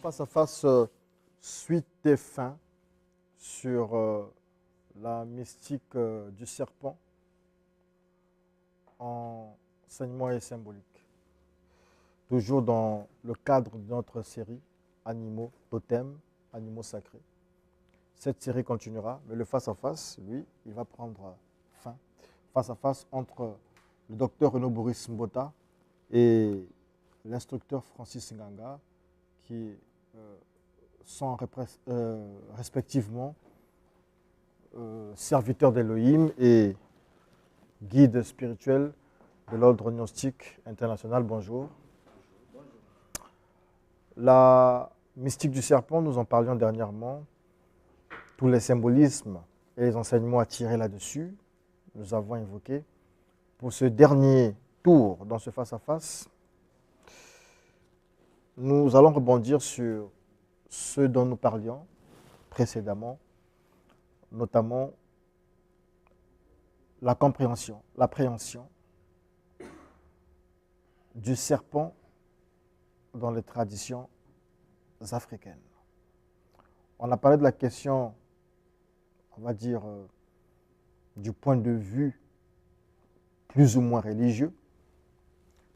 face à face, suite et fin sur la mystique du serpent, enseignement et symbolique. Toujours dans le cadre de notre série Animaux, totems, animaux sacrés. Cette série continuera, mais le face-à-face, lui, il va prendre fin. Face-à-face entre le docteur Renaud Boris Mbota et l'instructeur Francis Nganga, qui sont respectivement serviteurs d'Elohim et guides spirituels de l'ordre gnostique international. Bonjour. La mystique du serpent, nous en parlions dernièrement. Tous les symbolismes et les enseignements à tirer là-dessus, nous avons évoqué. Pour ce dernier tour dans ce face-à-face, nous allons rebondir sur ce dont nous parlions précédemment, notamment la compréhension, l'appréhension du serpent dans les traditions africaines. On a parlé de la question, on va dire, du point de vue plus ou moins religieux.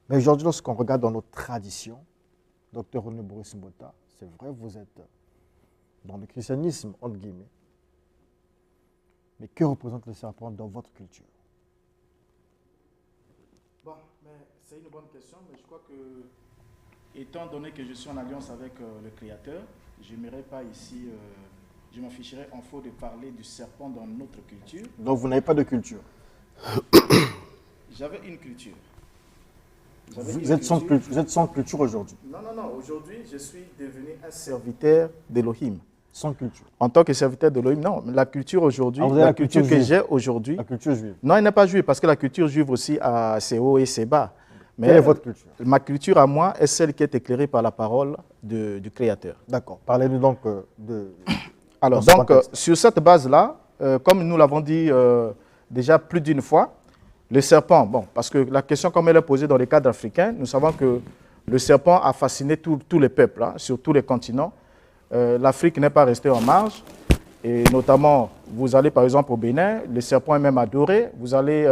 Mais aujourd'hui, lorsqu'on regarde dans nos traditions, Dr Renaud Boris Mbota, c'est vrai, vous êtes dans le christianisme, entre guillemets. Mais que représente le serpent dans votre culture? Bon, mais c'est une bonne question, mais je crois que, étant donné que je suis en alliance avec le Créateur, je n'aimerais pas ici, je m'afficherais en faux de parler du serpent dans notre culture. Donc vous n'avez pas de culture? J'avais une culture. Vous êtes sans culture aujourd'hui? Non, aujourd'hui, je suis devenu un serviteur d'Elohim. Sans culture? En tant que serviteur d'Elohim, non. La culture aujourd'hui, la culture que j'ai aujourd'hui... La culture juive? Non, elle n'est pas juive, parce que la culture juive aussi a ses hauts et ses bas. Mais quelle est votre culture? Ma culture à moi est celle qui est éclairée par la parole du Créateur. D'accord. Parlez-nous donc de... Alors, donc, sur cette base-là, comme nous l'avons dit déjà plus d'une fois, le serpent, bon, parce que la question comme elle est posée dans les cadres africains, nous savons que le serpent a fasciné tous les peuples, hein, sur tous les continents. L'Afrique n'est pas restée en marge, et notamment, vous allez par exemple au Bénin, le serpent est même adoré, vous avez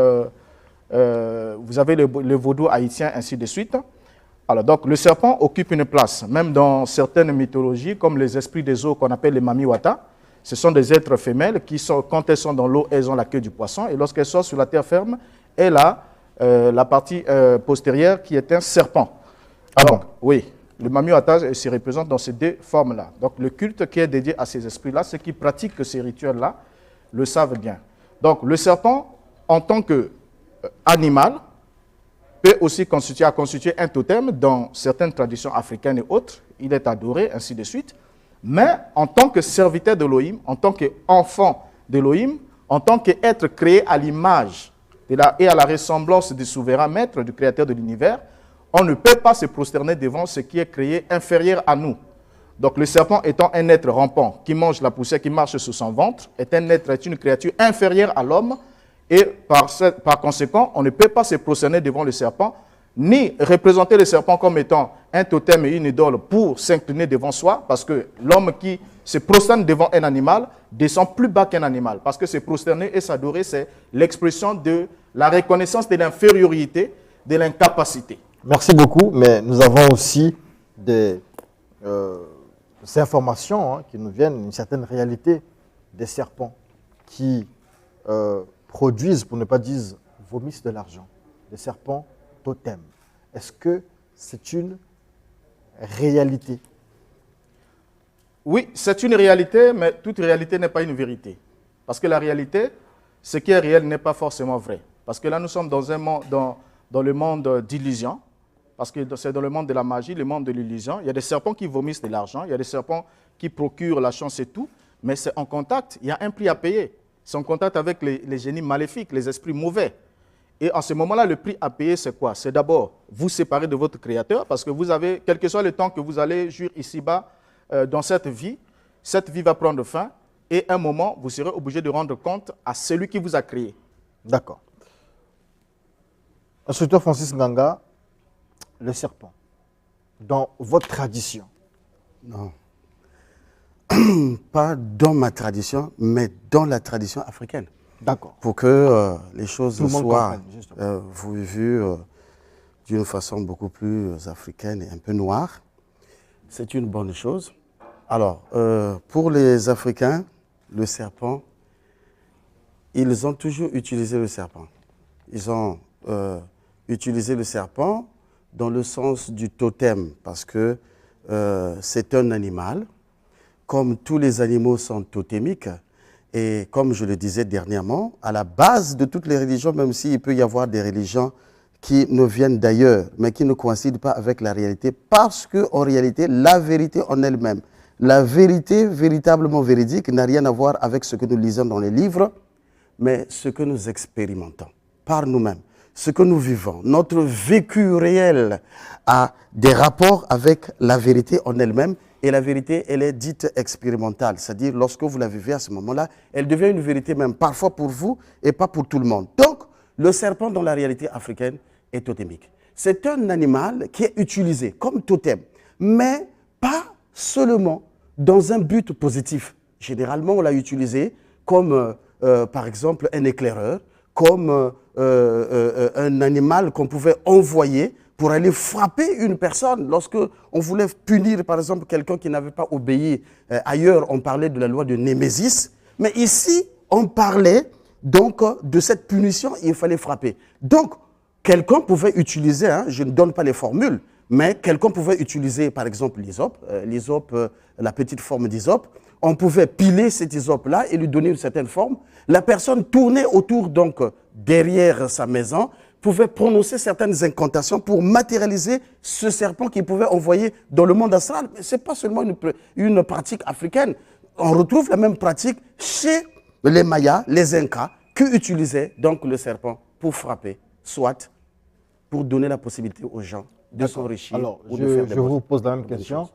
le vaudou haïtien, ainsi de suite. Alors, donc, le serpent occupe une place, même dans certaines mythologies, comme les esprits des eaux qu'on appelle les mamiwata. Ce sont des êtres femelles qui, quand elles sont dans l'eau, elles ont la queue du poisson, et lorsqu'elles sortent sur la terre ferme, elle a la partie postérieure qui est un serpent. Ah donc, bon? Oui, le mamiwata se représente dans ces deux formes-là. Donc, le culte qui est dédié à ces esprits-là, ceux qui pratiquent ces rituels-là le savent bien. Donc, le serpent, en tant qu'animal, peut aussi constituer un totem dans certaines traditions africaines et autres. Il est adoré, ainsi de suite. Mais en tant que serviteur d'Elohim, en tant qu'enfant d'Elohim, en tant qu'être créé à l'image et à la ressemblance du souverain maître, du créateur de l'univers, on ne peut pas se prosterner devant ce qui est créé inférieur à nous. Donc le serpent étant un être rampant qui mange la poussière, qui marche sur son ventre, est une créature inférieure à l'homme, et par conséquent, on ne peut pas se prosterner devant le serpent, ni représenter le serpent comme étant un totem et une idole pour s'incliner devant soi, parce que l'homme qui se prosterne devant un animal descend plus bas qu'un animal, parce que se prosterner et s'adorer, c'est l'expression de la reconnaissance de l'infériorité, de l'incapacité. Merci beaucoup, mais nous avons aussi des informations qui nous viennent, une certaine réalité des serpents qui produisent, pour ne pas dire vomissent de l'argent, des serpents totems. Est-ce que c'est une réalité? Oui, c'est une réalité, mais toute réalité n'est pas une vérité. Parce que la réalité, ce qui est réel n'est pas forcément vrai. Parce que là, nous sommes dans un monde, dans le monde d'illusion, parce que c'est dans le monde de la magie, le monde de l'illusion. Il y a des serpents qui vomissent de l'argent, il y a des serpents qui procurent la chance et tout, mais c'est en contact, il y a un prix à payer. C'est en contact avec les génies maléfiques, les esprits mauvais. Et en ce moment-là, le prix à payer, c'est quoi? C'est d'abord vous séparer de votre Créateur, parce que vous avez, quel que soit le temps que vous allez jouir ici-bas dans cette vie va prendre fin, et un moment, vous serez obligé de rendre compte à celui qui vous a créé. D'accord. Instructeur Francis Nganga, le serpent, dans votre tradition, Non. Pas dans ma tradition, mais dans la tradition africaine. D'accord. Pour que les choses soient vues d'une façon beaucoup plus africaine et un peu noire. C'est une bonne chose. Alors, pour les Africains, le serpent, ils ont toujours utilisé le serpent. Ils ont utilisé le serpent dans le sens du totem, parce que c'est un animal. Comme tous les animaux sont totémiques, et comme je le disais dernièrement, à la base de toutes les religions, même s'il peut y avoir des religions qui nous viennent d'ailleurs, mais qui ne coïncident pas avec la réalité, parce qu'en réalité, la vérité en elle-même, la vérité véritablement véridique n'a rien à voir avec ce que nous lisons dans les livres, mais ce que nous expérimentons par nous-mêmes, ce que nous vivons. Notre vécu réel a des rapports avec la vérité en elle-même, et la vérité, elle est dite expérimentale, c'est-à-dire lorsque vous la vivez à ce moment-là, elle devient une vérité même parfois pour vous et pas pour tout le monde. Donc, le serpent dans la réalité africaine est totémique. C'est un animal qui est utilisé comme totem, mais pas seulement dans un but positif. Généralement, on l'a utilisé comme, par exemple, un éclaireur, comme un animal qu'on pouvait envoyer pour aller frapper une personne. Lorsque on voulait punir, par exemple, quelqu'un qui n'avait pas obéi, ailleurs, on parlait de la loi de Némésis. Mais ici, on parlait donc de cette punition, il fallait frapper. Donc, quelqu'un pouvait utiliser, je ne donne pas les formules, mais quelqu'un pouvait utiliser, par exemple, l'hysope, la petite forme d'hysope. On pouvait piler cet hysope-là et lui donner une certaine forme. La personne tournait autour, donc, derrière sa maison, pouvait prononcer certaines incantations pour matérialiser ce serpent qu'il pouvait envoyer dans le monde astral. Mais ce n'est pas seulement une pratique africaine. On retrouve la même pratique chez les Mayas, les Incas, qui utilisaient donc le serpent pour frapper, soit pour donner la possibilité aux gens de s'enrichir. Alors, ou de faire je vous pose la même question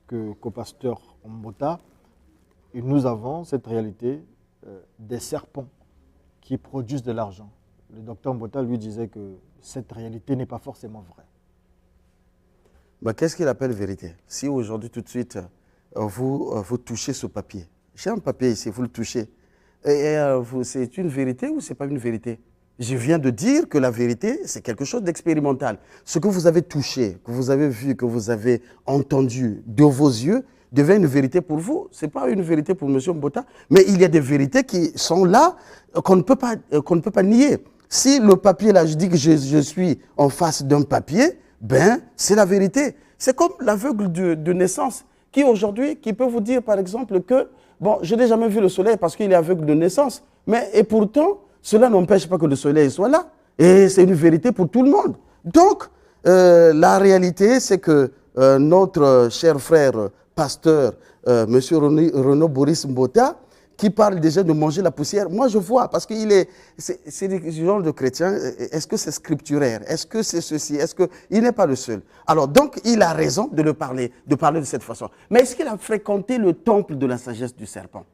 qu'au pasteur Mbota. Et nous avons cette réalité des serpents qui produisent de l'argent. Le docteur Mbota lui disait que cette réalité n'est pas forcément vraie. Ben, qu'est-ce qu'il appelle vérité? Si aujourd'hui, tout de suite, vous touchez ce papier, j'ai un papier ici, vous le touchez, c'est une vérité ou ce n'est pas une vérité? Je viens de dire que la vérité, c'est quelque chose d'expérimental. Ce que vous avez touché, que vous avez vu, que vous avez entendu de vos yeux, devient une vérité pour vous. Ce n'est pas une vérité pour M. Mbota, mais il y a des vérités qui sont là, qu'on ne peut pas nier. Si le papier, là, je dis que je suis en face d'un papier, ben, c'est la vérité. C'est comme l'aveugle de naissance, qui aujourd'hui, qui peut vous dire, par exemple, que, bon, je n'ai jamais vu le soleil parce qu'il est aveugle de naissance, et pourtant, cela n'empêche pas que le soleil soit là. Et c'est une vérité pour tout le monde. Donc, la réalité, c'est que notre cher frère, pasteur, M. Renaud Boris Mbota, qui parle déjà de manger la poussière, moi je vois, parce qu'il c'est du genre de chrétien, est-ce que c'est scripturaire? Est-ce que c'est ceci? Est-ce que il n'est pas le seul? Alors donc, il a raison de parler de cette façon. Mais est-ce qu'il a fréquenté le temple de la sagesse du serpent?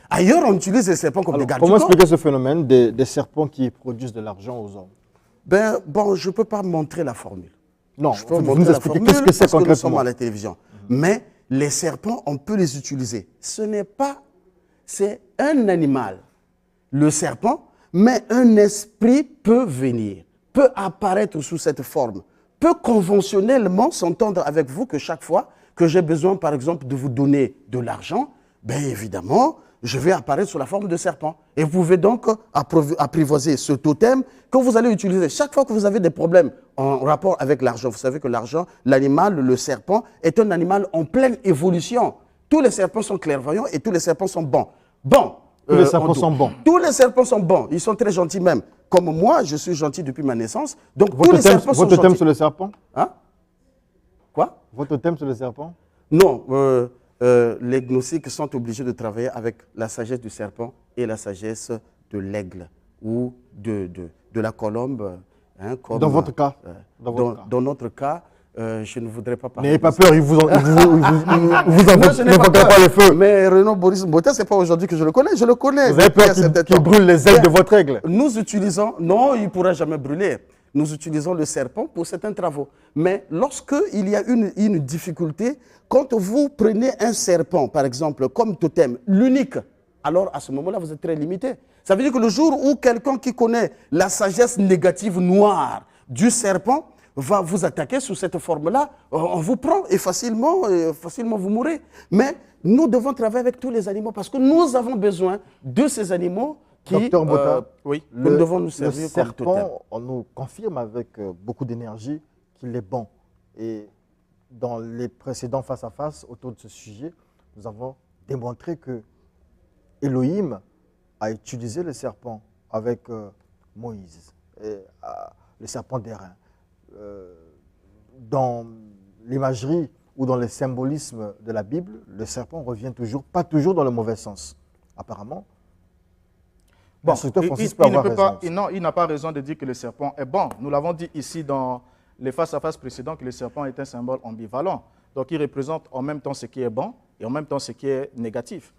Ailleurs, on utilise les serpents comme des gardes-corps. Comment expliquer ce phénomène des serpents qui produisent de l'argent aux hommes? Ben, bon, je ne peux pas montrer la formule. Non, je peux vous nous expliquez qu'est-ce que c'est concrètement. Nous sommes à la télévision. Mais les serpents, on peut les utiliser. Ce n'est pas... C'est un animal, le serpent, mais un esprit peut venir, peut apparaître sous cette forme, peut conventionnellement s'entendre avec vous que chaque fois que j'ai besoin, par exemple, de vous donner de l'argent, bien évidemment, je vais apparaître sous la forme de serpent. Et vous pouvez donc apprivoiser ce totem que vous allez utiliser. Chaque fois que vous avez des problèmes en rapport avec l'argent, vous savez que l'argent, l'animal, le serpent, est un animal en pleine évolution. Tous les serpents sont clairvoyants et tous les serpents sont bons. Tous les serpents sont bons. Tous les serpents sont bons. Ils sont très gentils même. Comme moi, je suis gentil depuis ma naissance. Donc votre tous les serpents sont gentils. Votre thème sur le serpent? Hein? Quoi? Votre thème sur le serpent? Non. Les gnostiques sont obligés de travailler avec la sagesse du serpent et la sagesse de l'aigle ou de la colombe. Hein, comme, dans votre cas? Dans notre cas, je ne voudrais pas parler. N'ayez pas peur, il vous n'invoquera pas le feu. Mais Renaud Boris Mbota, ce n'est pas aujourd'hui que je le connais, je le connais. Vous avez peur qu'il brûle les ailes de votre aigle? Nous utilisons, non, il ne pourra jamais brûler. nous utilisons le serpent pour certains travaux. Mais lorsqu'il y a une difficulté, quand vous prenez un serpent, par exemple, comme totem, l'unique, alors à ce moment-là, vous êtes très limité. Ça veut dire que le jour où quelqu'un qui connaît la sagesse négative noire du serpent va vous attaquer sous cette forme-là, on vous prend et facilement vous mourrez. Mais nous devons travailler avec tous les animaux parce que nous avons besoin de ces animaux qui Docteur Bota, nous devons nous servir le comme totem. serpent, on nous confirme avec beaucoup d'énergie qu'il est bon. Et dans les précédents face-à-face autour de ce sujet, nous avons démontré que Elohim a utilisé le serpent avec Moïse, le serpent d'airain. Dans l'imagerie ou dans le symbolisme de la Bible, le serpent revient toujours, pas toujours dans le mauvais sens. Apparemment, bon, il n'a pas raison de dire que le serpent est bon. Nous l'avons dit ici dans les face-à-face précédents que le serpent est un symbole ambivalent. Donc il représente en même temps ce qui est bon et en même temps ce qui est négatif.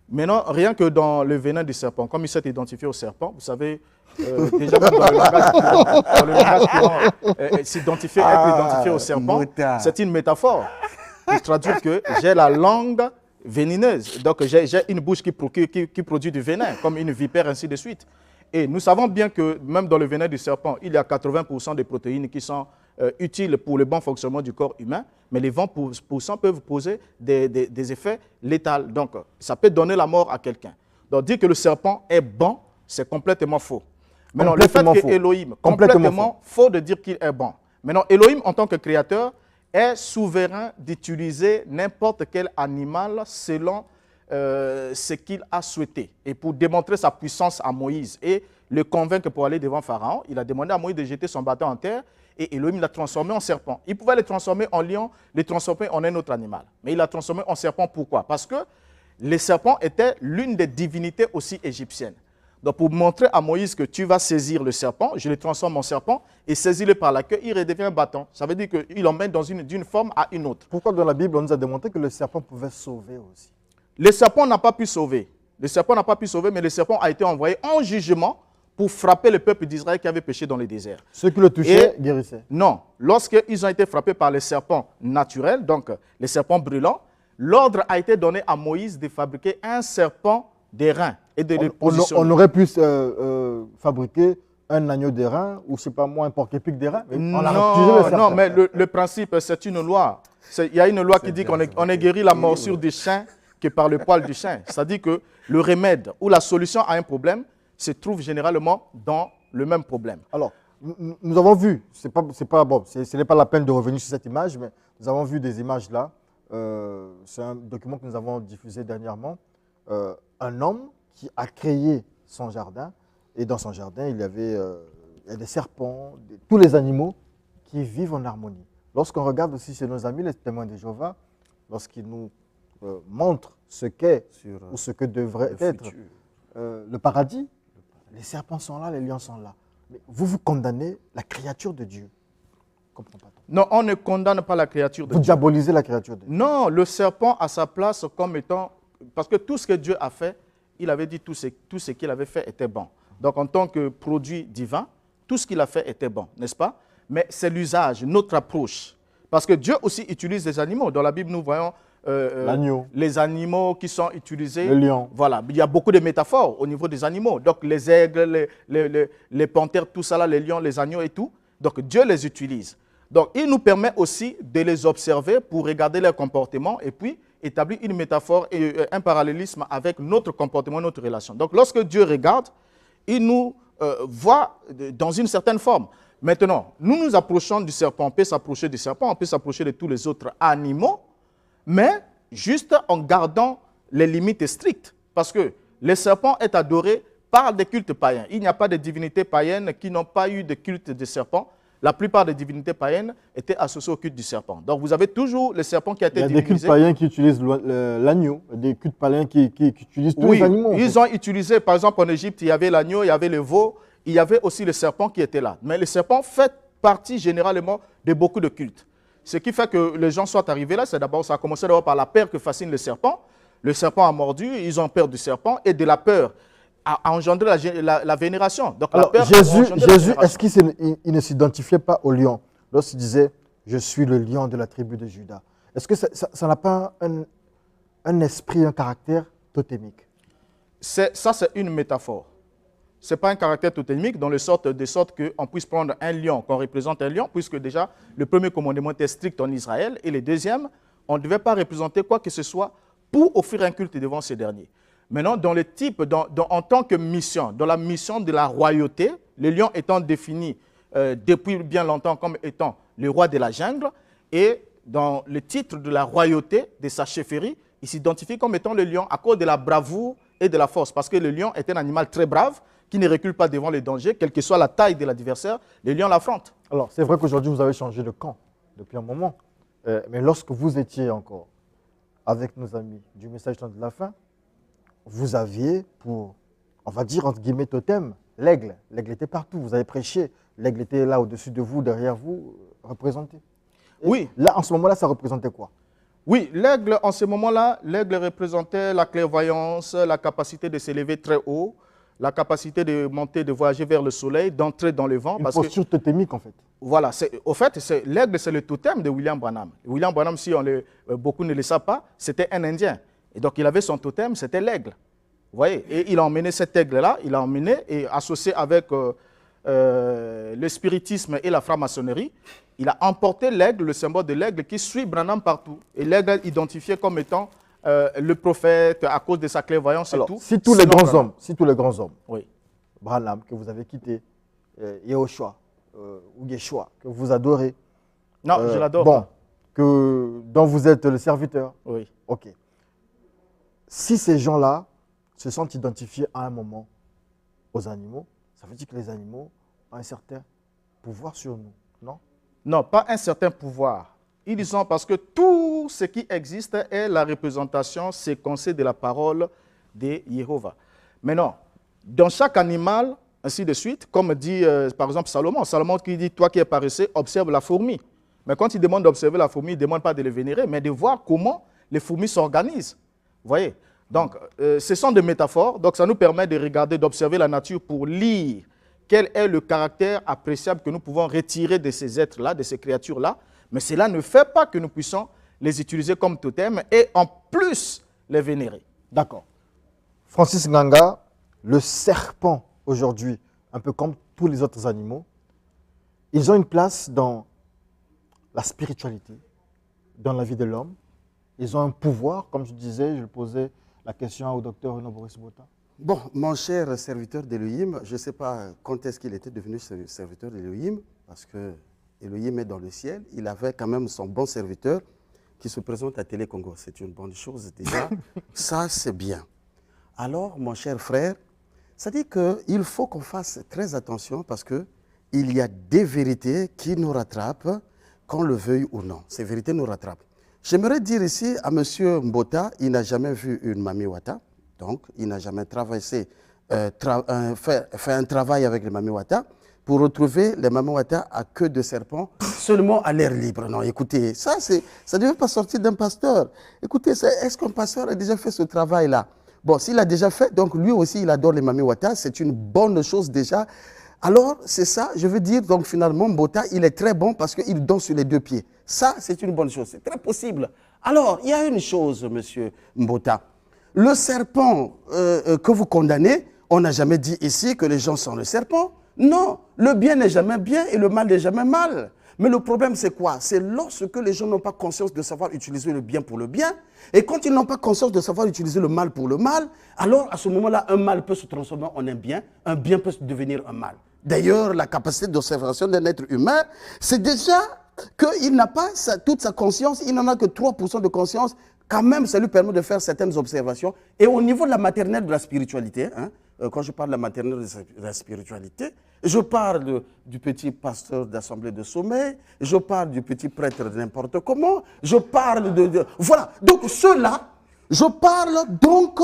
Maintenant, rien que dans le venin du serpent, comme il s'est identifié au serpent, vous savez, déjà même dans le langage courant, s'identifier, être identifié au serpent, c'est une métaphore pour traduire que j'ai la langue vénineuse. Donc j'ai une bouche qui produit du venin, comme une vipère, ainsi de suite. Et nous savons bien que même dans le venin du serpent, il y a 80% des protéines qui sont utiles pour le bon fonctionnement du corps humain, mais les 20% peuvent poser des effets létals. Donc, ça peut donner la mort à quelqu'un. Donc, dire que le serpent est bon, c'est complètement faux. Maintenant, le fait que Elohim, complètement faux de dire qu'il est bon. Maintenant, Elohim, en tant que créateur, est souverain d'utiliser n'importe quel animal selon ce qu'il a souhaité. Et pour démontrer sa puissance à Moïse et le convaincre pour aller devant Pharaon, il a demandé à Moïse de jeter son bâton en terre et Elohim l'a transformé en serpent. Il pouvait le transformer en lion, le transformer en un autre animal. Mais il l'a transformé en serpent. Pourquoi? Parce que les serpents étaient l'une des divinités aussi égyptiennes. Donc pour montrer à Moïse que tu vas saisir le serpent, je le transforme en serpent et saisis-le par la queue, il redevient un bâton. Ça veut dire qu'il l'emmène d'une forme à une autre. Pourquoi dans la Bible on nous a démontré que le serpent pouvait sauver aussi? Le serpent n'a pas pu sauver. Le serpent n'a pas pu sauver, mais le serpent a été envoyé en jugement pour frapper le peuple d'Israël qui avait péché dans le désert. Ceux qui le touchaient guérissaient? Non. Lorsqu'ils ont été frappés par les serpents naturels, donc les serpents brûlants, l'ordre a été donné à Moïse de fabriquer un serpent d'airain et de le positionner. On aurait pu fabriquer un agneau d'airain ou, je ne sais pas moi, un porc-épic d'airain. Non, mais le principe, c'est une loi. Il y a une loi qui dit qu'on est guéri la morsure du chien que par le poil du chien. C'est-à-dire que le remède ou la solution à un problème se trouve généralement dans le même problème. Alors, nous avons vu, ce n'est pas la peine de revenir sur cette image, mais nous avons vu des images là. C'est un document que nous avons diffusé dernièrement. Un homme qui a créé son jardin, et dans son jardin, il y a des serpents, tous les animaux qui vivent en harmonie. Lorsqu'on regarde aussi chez nos amis, les témoins de Jéhovah, lorsqu'ils nous montrent ce qu'est ou ce que devrait être le paradis, les serpents sont là, les lions sont là. Mais vous condamnez la créature de Dieu. Comprends pas. Non, on ne condamne pas la créature de Dieu. Vous diabolisez la créature de Dieu. Non, le serpent a sa place comme étant... Parce que tout ce que Dieu a fait, il avait dit tout ce qu'il avait fait était bon. Donc en tant que produit divin, tout ce qu'il a fait était bon, n'est-ce pas? Mais c'est l'usage, notre approche. Parce que Dieu aussi utilise des animaux. Dans la Bible, nous voyons l'agneau, les animaux qui sont utilisés. Le lion. Voilà, il y a beaucoup de métaphores au niveau des animaux. Donc les aigles, les panthères, tout ça là, les lions, les agneaux et tout. Donc Dieu les utilise. Donc il nous permet aussi de les observer pour regarder leur comportement et puis établir une métaphore et un parallélisme avec notre comportement, notre relation. Donc lorsque Dieu regarde, il nous voit dans une certaine forme. Maintenant, nous nous approchons du serpent, on peut s'approcher du serpent, on peut s'approcher de tous les autres animaux, mais juste en gardant les limites strictes. Parce que le serpent est adoré par des cultes païens. Il n'y a pas de divinités païennes qui n'ont pas eu de culte de serpent. La plupart des divinités païennes étaient associées au culte du serpent. Donc vous avez toujours le serpent qui a été divinisé. Il y a des cultes païens qui utilisent l'agneau, des cultes païens qui utilisent tous les animaux. Ils ont utilisé, par exemple en Égypte, il y avait l'agneau, il y avait le veau, il y avait aussi le serpent qui était là. Mais le serpent fait partie généralement de beaucoup de cultes. Ce qui fait que les gens soient arrivés là, c'est d'abord, ça a commencé d'abord par la peur que fascine le serpent. Le serpent a mordu, ils ont peur du serpent et de la peur a engendré la vénération. Donc, alors, la peur Jésus est-ce qu'il ne s'identifiait pas au lion lorsqu'il disait « Je suis le lion de la tribu de Juda ». Est-ce que ça n'a pas un esprit, un caractère totémique? Ça, c'est une métaphore. Ce n'est pas un caractère totémique de sorte qu'on puisse prendre un lion, qu'on représente un lion, puisque déjà, le premier commandement était strict en Israël, et le deuxième, on ne devait pas représenter quoi que ce soit pour offrir un culte devant ces derniers. Maintenant, dans le type, en tant que mission, dans la mission de la royauté, le lion étant défini depuis bien longtemps comme étant le roi de la jungle, et dans le titre de la royauté, de sa chefferie, il s'identifie comme étant le lion à cause de la bravoure et de la force, parce que le lion est un animal très brave, qui ne recule pas devant les dangers, quelle que soit la taille de l'adversaire, le lion l'affronte. Alors, c'est vrai qu'aujourd'hui, vous avez changé de camp depuis un moment, mais lorsque vous étiez encore avec nos amis du message de la fin, vous aviez pour, on va dire, entre guillemets, totem, l'aigle. L'aigle était partout, vous avez prêché, l'aigle était là au-dessus de vous, derrière vous, représenté. Et oui. Là, en ce moment-là, ça représentait quoi? Oui, l'aigle, en ce moment-là, l'aigle représentait la clairvoyance, la capacité de s'élever très haut, la capacité de monter, de voyager vers le soleil, d'entrer dans le vent. Une posture totémique, en fait. Voilà, au fait, l'aigle, c'est le totem de William Branham. William Branham, si beaucoup ne le savent pas, c'était un Indien. Et donc, il avait son totem, c'était l'aigle. Vous voyez? Et il a emmené cet aigle-là, il a emmené, et associé avec le spiritisme et la franc-maçonnerie, il a emporté l'aigle, le symbole de l'aigle, qui suit Branham partout. Et l'aigle identifié comme étant le prophète à cause de sa clairvoyance. Alors, et tout. Si tous les grands hommes, oui. Branham, que vous avez quitté, Yehoshua, ou Yeshua, que vous adorez. Non, je l'adore. Bon, dont vous êtes le serviteur. Oui. Ok. Si ces gens-là se sont identifiés à un moment aux animaux, ça veut dire que les animaux ont un certain pouvoir sur nous, non? Non, pas un certain pouvoir. Ils ont, parce que tout ce qui existe est la représentation séquencée de la parole de Jéhovah. Maintenant, dans chaque animal, ainsi de suite, comme dit par exemple Salomon qui dit, toi qui es paresseux, observe la fourmi. Mais quand il demande d'observer la fourmi, il ne demande pas de les vénérer, mais de voir comment les fourmis s'organisent. Vous voyez? Donc, ce sont des métaphores, donc ça nous permet de regarder, d'observer la nature pour lire quel est le caractère appréciable que nous pouvons retirer de ces êtres-là, de ces créatures-là. Mais cela ne fait pas que nous puissions les utiliser comme totem et en plus les vénérer. D'accord. Francis Nganga, le serpent aujourd'hui, un peu comme tous les autres animaux, ils ont une place dans la spiritualité, dans la vie de l'homme. Ils ont un pouvoir, comme je disais, je posais la question au docteur Renaud Boris Bota. Bon, mon cher serviteur d'Elohim, je ne sais pas quand est-ce qu'il était devenu serviteur d'Elohim, parce que Elohim est dans le ciel. Il avait quand même son bon serviteur qui se présente à Télé Congo. C'est une bonne chose déjà. Ça, c'est bien. Alors, mon cher frère, ça dit qu'il faut qu'on fasse très attention parce qu'il y a des vérités qui nous rattrapent, qu'on le veuille ou non. Ces vérités nous rattrapent. J'aimerais dire ici à M. Mbota, il n'a jamais vu une Mami Wata. Donc, il n'a jamais fait un travail avec les Mami Wata pour retrouver les Mami Wata à queue de serpent seulement à l'air libre. Non, écoutez, ça ne devait pas sortir d'un pasteur. Écoutez, est-ce qu'un pasteur a déjà fait ce travail-là? Bon, s'il a déjà fait, donc lui aussi, il adore les Mami Wata. C'est une bonne chose déjà. Alors, c'est ça, je veux dire, donc finalement, Mbota, il est très bon parce qu'il danse sur les deux pieds. Ça, c'est une bonne chose. C'est très possible. Alors, il y a une chose, monsieur Mbota. Le serpent que vous condamnez, on n'a jamais dit ici que les gens sont le serpent. Non, le bien n'est jamais bien et le mal n'est jamais mal. Mais le problème, c'est quoi? C'est lorsque les gens n'ont pas conscience de savoir utiliser le bien pour le bien. Et quand ils n'ont pas conscience de savoir utiliser le mal pour le mal, alors à ce moment-là, un mal peut se transformer en un bien peut devenir un mal. D'ailleurs, la capacité d'observation d'un être humain, c'est déjà qu'il n'a pas toute sa conscience, il n'en a que 3% de conscience. Quand même, ça lui permet de faire certaines observations. Et au niveau de la maternelle de la spiritualité, quand je parle de la maternelle de la spiritualité, je parle du petit pasteur d'assemblée de sommeil, je parle du petit prêtre de n'importe comment, je parle voilà, donc ceux-là, je parle donc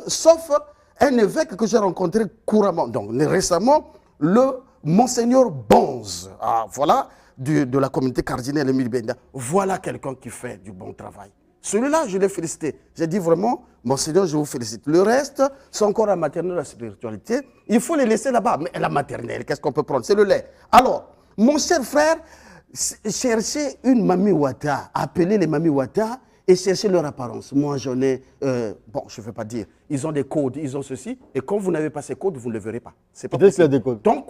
sauf un évêque que j'ai rencontré couramment, donc récemment, le Monseigneur Bonze, voilà, de la communauté cardinale Émile Benda. Voilà quelqu'un qui fait du bon travail. Celui-là, je l'ai félicité. J'ai dit vraiment, Monseigneur, je vous félicite. Le reste, c'est encore la maternelle, la spiritualité. Il faut les laisser là-bas. Mais la maternelle, qu'est-ce qu'on peut prendre? C'est le lait. Alors, mon cher frère, cherchez une Mami Wata, appelez les Mami Wata et cherchez leur apparence. Moi, j'en ai, bon, je ne veux pas dire, ils ont des codes, ils ont ceci, et quand vous n'avez pas ces codes, vous ne le verrez pas. C'est pas possible. Des codes. Donc,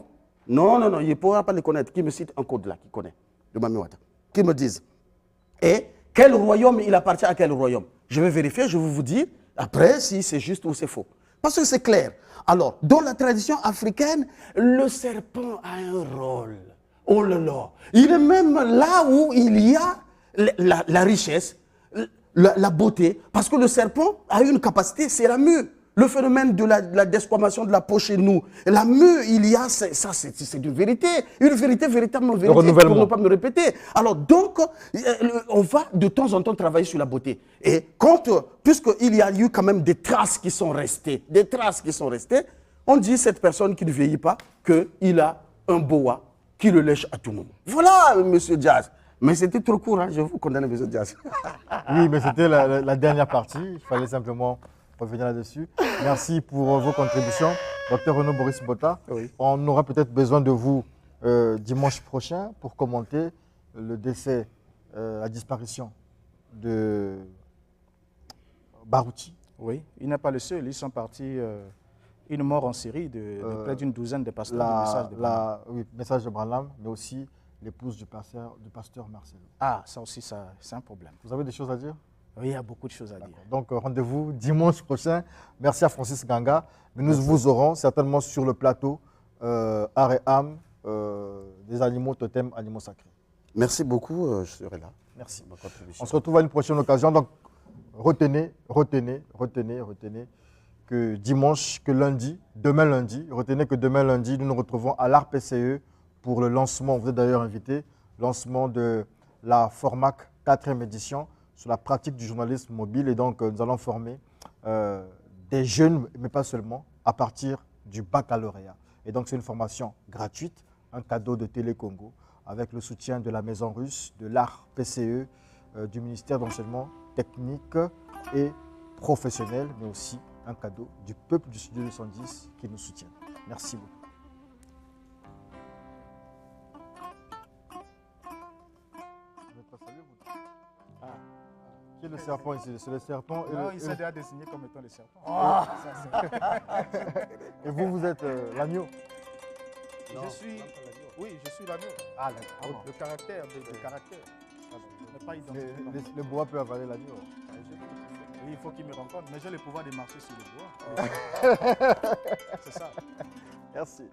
non, il ne pourra pas les connaître. Qui me cite un code là, qui connaît, de Mami Wata. Qui me dise. Et quel royaume il appartient à quel royaume? Je vais vérifier, je vais vous dire, après, si c'est juste ou c'est faux. Parce que c'est clair. Alors, dans la tradition africaine, le serpent a un rôle. Oh là là. Il est même là où il y a la richesse, la beauté. Parce que le serpent a une capacité, c'est la mue. Le phénomène de la desquamation de la peau chez nous. La mue, il y a, ça c'est une vérité. Une vérité, véritablement vérité. Pour ne pas me répéter. Alors donc, on va de temps en temps travailler sur la beauté. Et puisqu'il y a eu quand même des traces qui sont restées, on dit cette personne qui ne vieillit pas qu'il a un boa qui le lèche à tout moment. Voilà, monsieur Diaz. Mais c'était trop court, hein, je vous condamne, monsieur Diaz. Oui, mais c'était la dernière partie. Il fallait simplement revenir là-dessus. Merci pour vos contributions. Docteur Renaud Boris Bota, oui. On aura peut-être besoin de vous dimanche prochain pour commenter le décès, la disparition de Barouti. Oui, il n'est pas le seul. Ils sont partis, une mort en série de près d'une douzaine de pasteurs. Oui, message de Branham, mais aussi l'épouse du pasteur Marcelo. Ah, ça aussi, c'est un problème. Vous avez des choses à dire? Oui, il y a beaucoup de choses à dire. Donc, rendez-vous dimanche prochain. Merci à Francis Ganga. Mais nous vous aurons certainement sur le plateau art et âme des animaux totems, animaux sacrés. Merci beaucoup, je serai là. Merci. On se retrouve à une prochaine occasion. Donc, retenez que demain lundi, nous nous retrouvons à l'Art PCE pour le lancement, vous êtes d'ailleurs invité, lancement de la Formac 4e édition sur la pratique du journalisme mobile. Et donc, nous allons former des jeunes, mais pas seulement, à partir du baccalauréat. Et donc, c'est une formation gratuite, un cadeau de Télé Congo, avec le soutien de la Maison Russe, de l'Art PCE, du ministère d'Enseignement technique et professionnel, mais aussi un cadeau du peuple du Studio 210 qui nous soutient. Merci beaucoup. Qui est le serpent ici? C'est le serpent. Non, il s'est déjà désigné comme étant le serpent. Oh. Et vous êtes l'agneau? Je suis l'agneau. Ah, d'accord. Le caractère, le caractère. Le bois peut avaler l'agneau. Oui, il faut qu'il me rencontre, mais j'ai le pouvoir de marcher sur le bois. C'est ça. Merci.